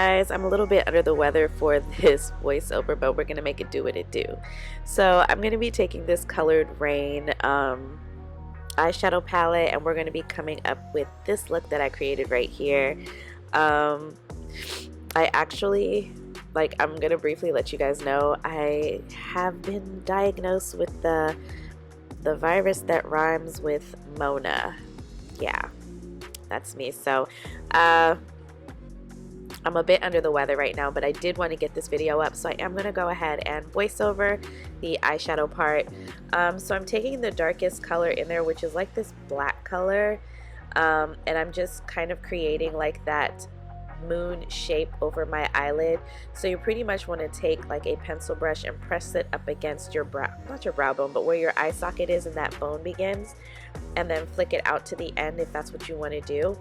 guys, I'm a little bit under the weather for this voiceover, but we're gonna make it do what it do. So I'm gonna be taking this colored Raine eyeshadow palette, and we're gonna be coming up with this look that I created right here. I actually, I'm gonna briefly let you guys know, I have been diagnosed with the virus that rhymes with Mona. Yeah, that's me. So I'm a bit under the weather right now, but I did want to get this video up, so I am going to go ahead and voice over the eyeshadow part. So I'm taking the darkest color in there, which is like this black color, and I'm just kind of creating like that moon shape over my eyelid. So you pretty much want to take like a pencil brush and press it up against your brow, not your brow bone, but where your eye socket is and that bone begins, and then flick it out to the end if that's what you want to do.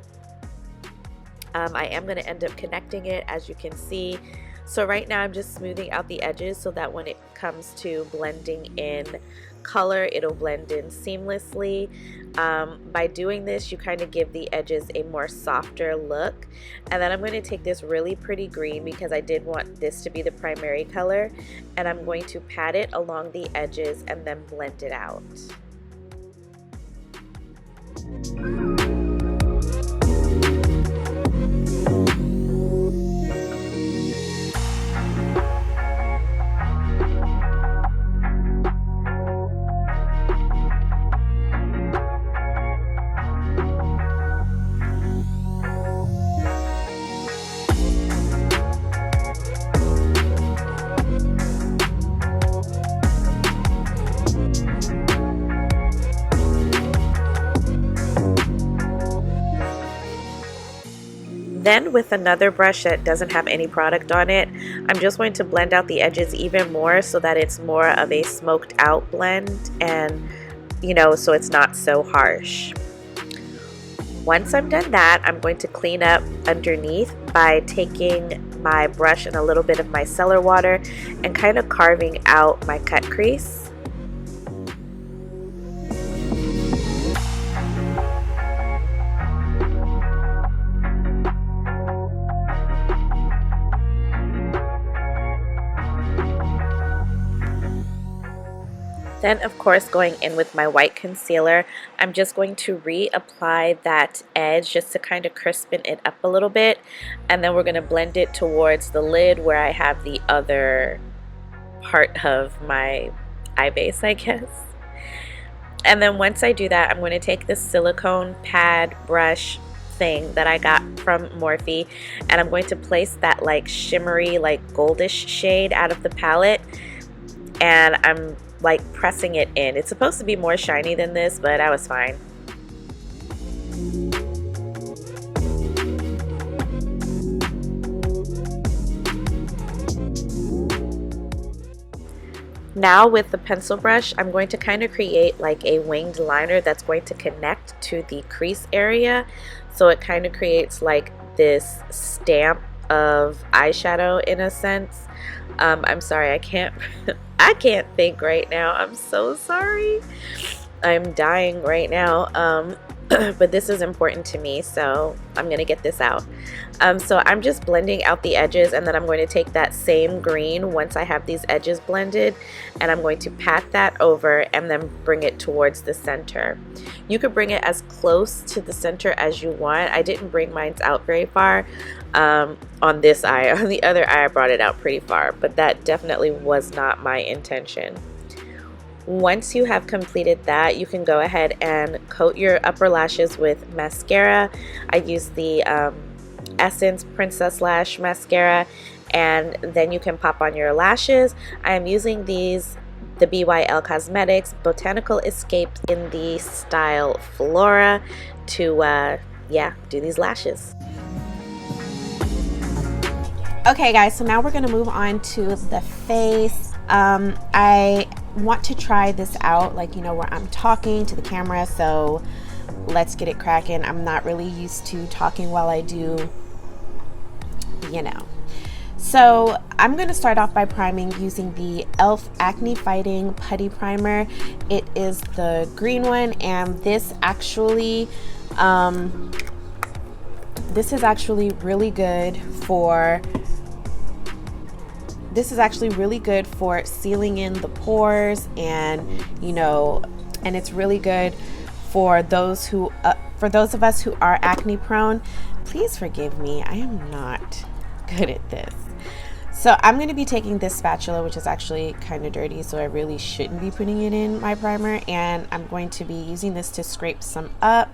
I am going to end up connecting it, as you can see. So right now I'm just smoothing out the edges so that when it comes to blending in color, it'll blend in seamlessly. By doing this, you kind of give the edges a more softer look. And then I'm going to take this really pretty green, because I did want this to be the primary color, and I'm going to pat it along the edges and then blend it out. Then with another brush that doesn't have any product on it, I'm just going to blend out the edges even more so that it's more of a smoked out blend, and so it's not so harsh. Once I'm done that, I'm going to clean up underneath by taking my brush and a little bit of my micellar water and kind of carving out my cut crease. Then, of course, going in with my white concealer, I'm just going to reapply that edge just to kind of crispen it up a little bit. And then we're going to blend it towards the lid where I have the other part of my eye base, I guess. And then once I do that, I'm going to take this silicone pad brush thing that I got from Morphe, and I'm going to place that like shimmery, like goldish shade out of the palette, and I'm like pressing it in. It's supposed to be more shiny than this, but I was fine. Now with the pencil brush, I'm going to kind of create like a winged liner that's going to connect to the crease area, so it kind of creates like this stamp of eyeshadow in a sense. I'm sorry, I can't think right now. I'm so sorry. I'm dying right now. But this is important to me, so I'm gonna get this out. So I'm just blending out the edges, and then I'm going to take that same green once I have these edges blended, and I'm going to pat that over and then bring it towards the center. You could bring it as close to the center as you want. I didn't bring mine out very far on this eye. On the other eye I brought it out pretty far, but that definitely was not my intention. Once you have completed that, you can go ahead and coat your upper lashes with mascara. I use the Essence Princess Lash Mascara, and then you can pop on your lashes. I am using the BYL Cosmetics Botanical Escape in the style Flora to do these lashes. Okay guys, so now we're going to move on to the face. I want to try this out, like, where I'm talking to the camera, so let's get it cracking. I'm not really used to talking while I do, So I'm going to start off by priming using the e.l.f. Acne Fighting Putty Primer. It is the green one, and this actually This is actually really good for sealing in the pores, and you know, and it's really good for those who of us who are acne prone. Please forgive me, I am not good at this. So I'm going to be taking this spatula, which is actually kind of dirty, so I really shouldn't be putting it in my primer, and I'm going to be using this to scrape some up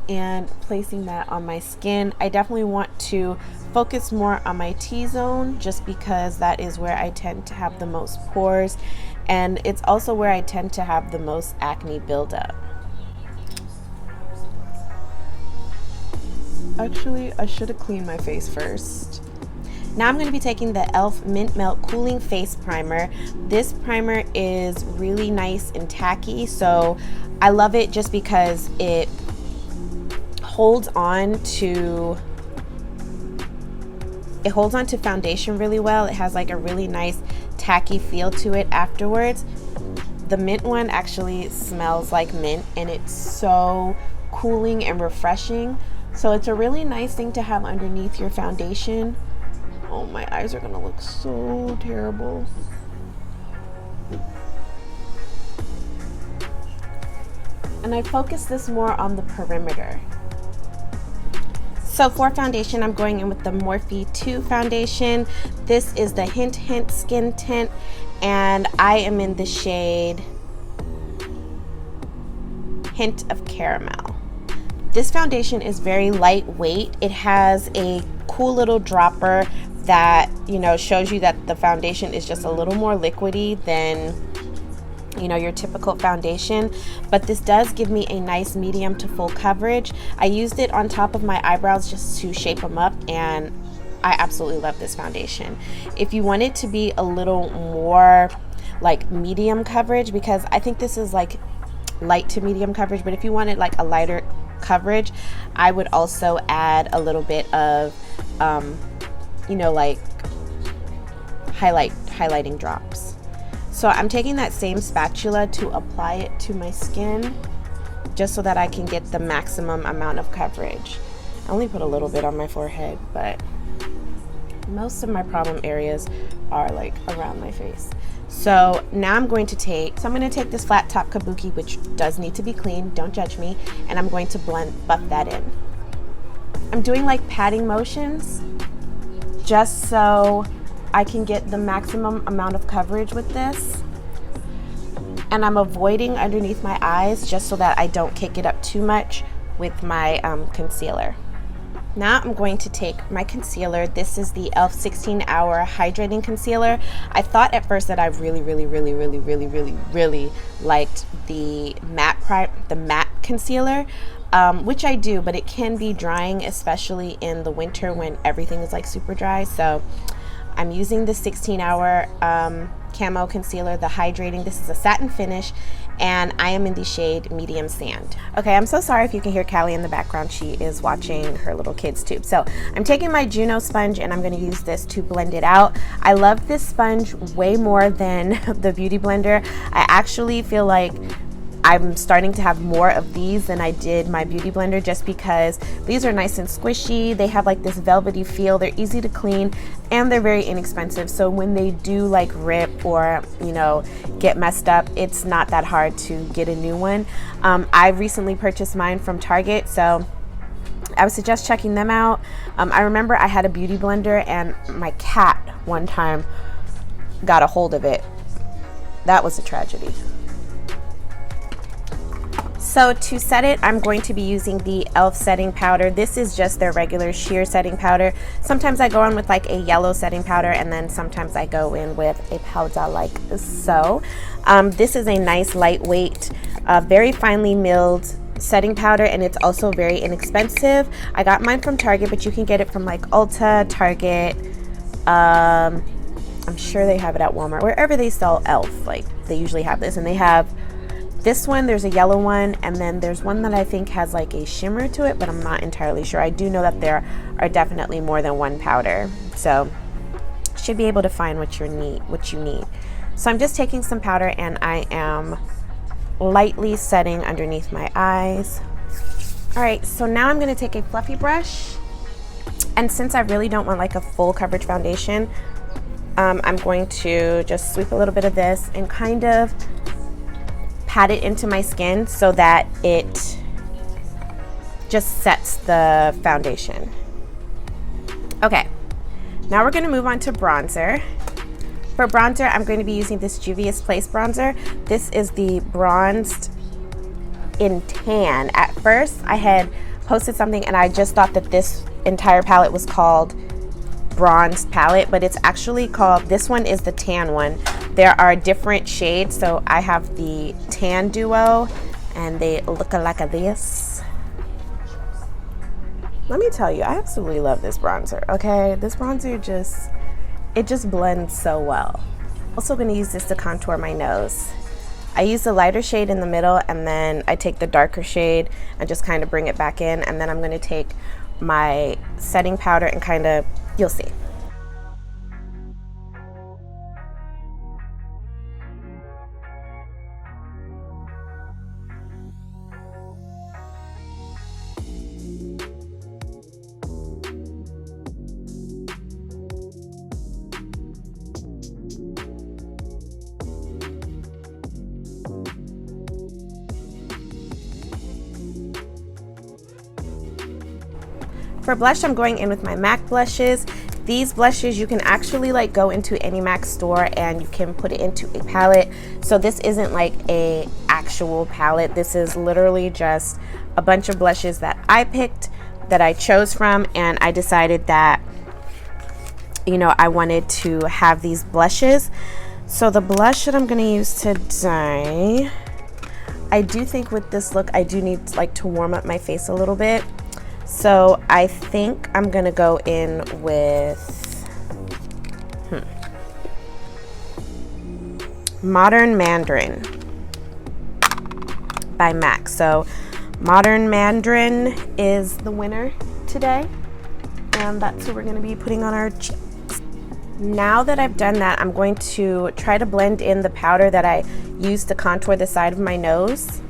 and placing that on my skin. I definitely want to focus more on my T-zone, just because that is where I tend to have the most pores, and it's also where I tend to have the most acne buildup. Actually, I should have cleaned my face first. Now I'm going to be taking the e.l.f. Mint Melt Cooling Face Primer. This primer is really nice and tacky, so I love it just because it holds on to foundation really well. It has like a really nice tacky feel to it afterwards. The mint one actually smells like mint, and it's so cooling and refreshing. So it's a really nice thing to have underneath your foundation. Oh, my eyes are gonna look so terrible. And I focus this more on the perimeter. So for foundation, I'm going in with the Morphe 2 foundation. This is the Hint Hint Skin Tint, and I am in the shade Hint of Caramel. This foundation is very lightweight. It has a cool little dropper that, you know, shows you that the foundation is just a little more liquidy than, you know, your typical foundation, but this does give me a nice medium to full coverage. I used it on top of my eyebrows just to shape them up, and I absolutely love this foundation. If you want it to be a little more like medium coverage, because I think this is like light to medium coverage, but if you wanted like a lighter coverage, I would also add a little bit of you know, like highlighting drops. So I'm taking that same spatula to apply it to my skin, just so that I can get the maximum amount of coverage. I only put a little bit on my forehead, but most of my problem areas are like around my face. So now I'm going to take this flat top kabuki, which does need to be clean, don't judge me, and I'm going to buff that in. I'm doing like patting motions just so I can get the maximum amount of coverage with this. And I'm avoiding underneath my eyes just so that I don't kick it up too much with my concealer. Now I'm going to take my concealer. This is the e.l.f. 16-Hour Hydrating Concealer. I thought at first that I really liked the matte concealer, which I do, but it can be drying, especially in the winter when everything is like super dry. So I'm using the 16-Hour Camo Concealer, the Hydrating. This is a satin finish, and I am in the shade Medium Sand. Okay, I'm so sorry if you can hear Callie in the background. She is watching her little kids tube. So I'm taking my Juno sponge, and I'm going to use this to blend it out. I love this sponge way more than the Beauty Blender. I actually feel like I'm starting to have more of these than I did my Beauty Blender, just because these are nice and squishy. They have like this velvety feel. They're easy to clean, and they're very inexpensive. So when they do like rip or, you know, get messed up, it's not that hard to get a new one. I recently purchased mine from Target, so I would suggest checking them out. I remember I had a Beauty Blender, and my cat one time got a hold of it. That was a tragedy. So to set it, I'm going to be using the e.l.f. setting powder. This is just their regular sheer setting powder. Sometimes I go in with like a yellow setting powder, and then sometimes I go in with a powder like so. This is a nice lightweight, very finely milled setting powder, and it's also very inexpensive. I got mine from Target, but you can get it from like Ulta, Target. I'm sure they have it at Walmart. Wherever they sell e.l.f., like they usually have this, and they have this one. There's a yellow one, and then there's one that I think has like a shimmer to it, but I'm not entirely sure. I do know that there are definitely more than one powder, so should be able to find what you need. So I'm just taking some powder, and I am lightly setting underneath my eyes. All right, so now I'm going to take a fluffy brush, And since I really don't want like a full coverage foundation, I'm going to just sweep a little bit of this and kind of pat it into my skin so that it just sets the foundation. Okay, now we're going to move on to bronzer. For bronzer, I'm going to be using this Juvia's Place bronzer. This is the Bronzed in Tan. At first, I had posted something and I just thought that this entire palette was called Bronzed Palette, but it's actually called, this one is the tan one. There are different shades, so I have the Tan Duo, and they look like this. Let me tell you, I absolutely love this bronzer, okay? This bronzer just blends so well. Also gonna use this to contour my nose. I use the lighter shade in the middle, and then I take the darker shade and just kind of bring it back in, and then I'm gonna take my setting powder and kind of, you'll see. For blush, I'm going in with my MAC blushes. These blushes, you can actually like go into any MAC store and you can put it into a palette. So this isn't like a actual palette. This is literally just a bunch of blushes that I picked, that I chose from, and I decided that, you know, I wanted to have these blushes. So the blush that I'm gonna use today, I do think with this look, I do need like to warm up my face a little bit. So I think I'm gonna go in with Modern Mandarin by MAC. So Modern Mandarin is the winner today, and that's who we're gonna be putting on our cheeks. Now that I've done that, I'm going to try to blend in the powder that I used to contour the side of my nose.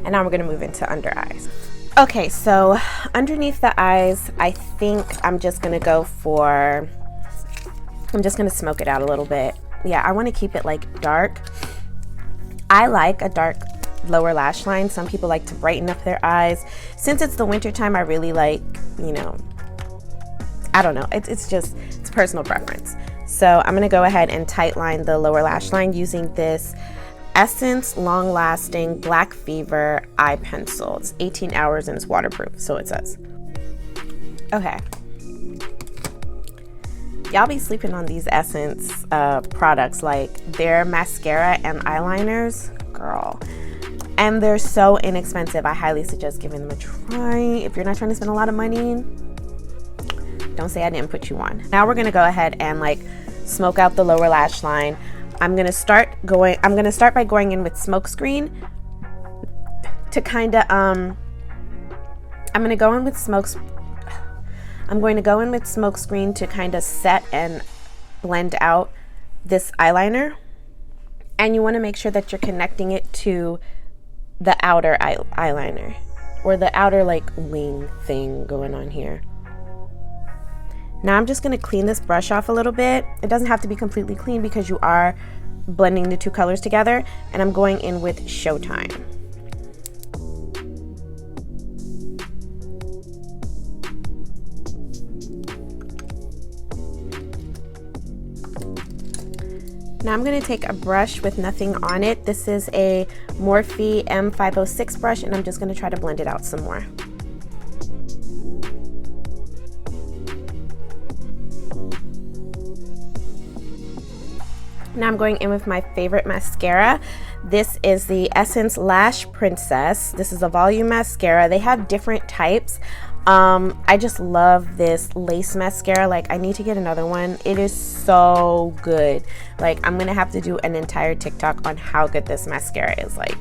And now we're gonna move into under eyes. Okay, so underneath the eyes, I think I'm just gonna smoke it out a little bit. Yeah, I wanna keep it like dark. I like a dark lower lash line. Some people like to brighten up their eyes. Since it's the winter time, I really like, you know, I don't know, it's personal preference. So I'm gonna go ahead and tight line the lower lash line using this Essence Long Lasting Black Fever eye pencil. It's 18 hours and it's waterproof, so it says. Okay. Y'all be sleeping on these Essence products, like their mascara and eyeliners, girl. And they're so inexpensive. I highly suggest giving them a try. If you're not trying to spend a lot of money, don't say I didn't put you on. Now we're gonna go ahead and like smoke out the lower lash line. I'm gonna start by going in with smokescreen to kind of I'm going to go in with smokescreen to kind of set and blend out this eyeliner. And you want to make sure that you're connecting it to the outer eyeliner, or the outer like wing thing going on here. Now I'm just going to clean this brush off a little bit. It doesn't have to be completely clean because you are blending the two colors together. And I'm going in with Showtime. Now I'm going to take a brush with nothing on it. This is a Morphe M506 brush, and I'm just going to try to blend it out some more. Now I'm going in with my favorite mascara. This is the Essence Lash Princess. This is a volume mascara. They have different types. I just love this lace mascara. Like, I need to get another one. It is so good. Like, I'm gonna have to do an entire TikTok on how good this mascara is. Like,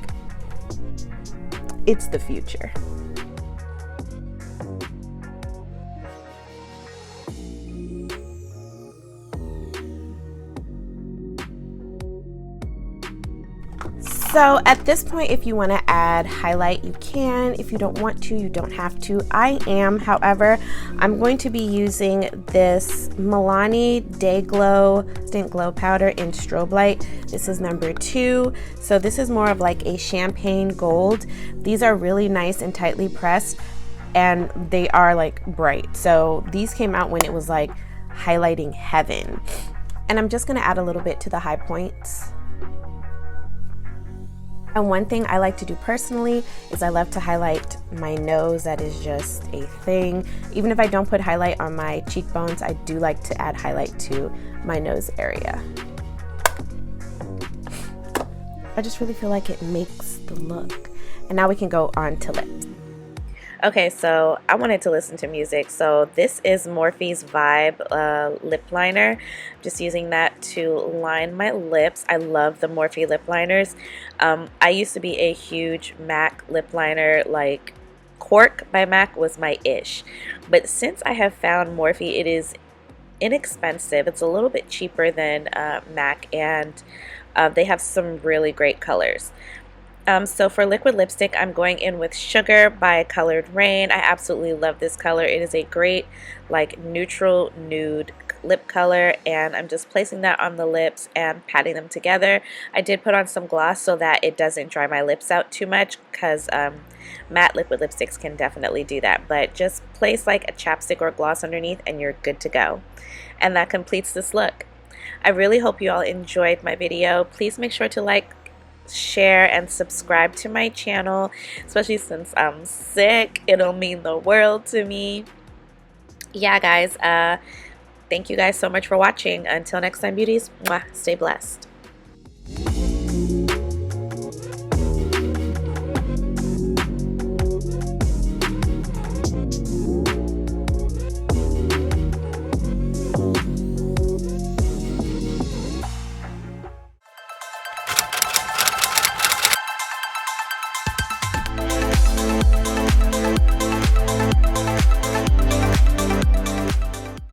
it's the future. So at this point, if you want to add highlight, you can. If you don't want to, you don't have to. I am, however, I'm going to be using this Milani Day Glow Stint Glow Powder in Strobelight. This is number 2. So this is more of like a champagne gold. These are really nice and tightly pressed, and they are like bright. So these came out when it was like highlighting heaven. And I'm just going to add a little bit to the high points. And one thing I like to do personally is I love to highlight my nose. That is just a thing. Even if I don't put highlight on my cheekbones, I do like to add highlight to my nose area. I just really feel like it makes the look. And now we can go on to lips. Okay, so I wanted to listen to music, so this is Morphe's Vibe lip liner. I'm just using that to line my lips. I love the Morphe lip liners. I used to be a huge MAC lip liner, like Cork by MAC was my ish. But since I have found Morphe, it is inexpensive. It's a little bit cheaper than MAC, and they have some really great colors. So for liquid lipstick, I'm going in with Sugar by Colored Raine. I absolutely love this color. It is a great like neutral nude lip color, and I'm just placing that on the lips and patting them together. I did put on some gloss so that it doesn't dry my lips out too much, because matte liquid lipsticks can definitely do that. But just place like a chapstick or gloss underneath and you're good to go. And that completes this look. I really hope you all enjoyed my video. Please make sure to like, share, and subscribe to my channel, especially since I'm sick. It'll mean the world to me. Yeah, guys, thank you guys so much for watching. Until next time, beauties, mwah, stay blessed.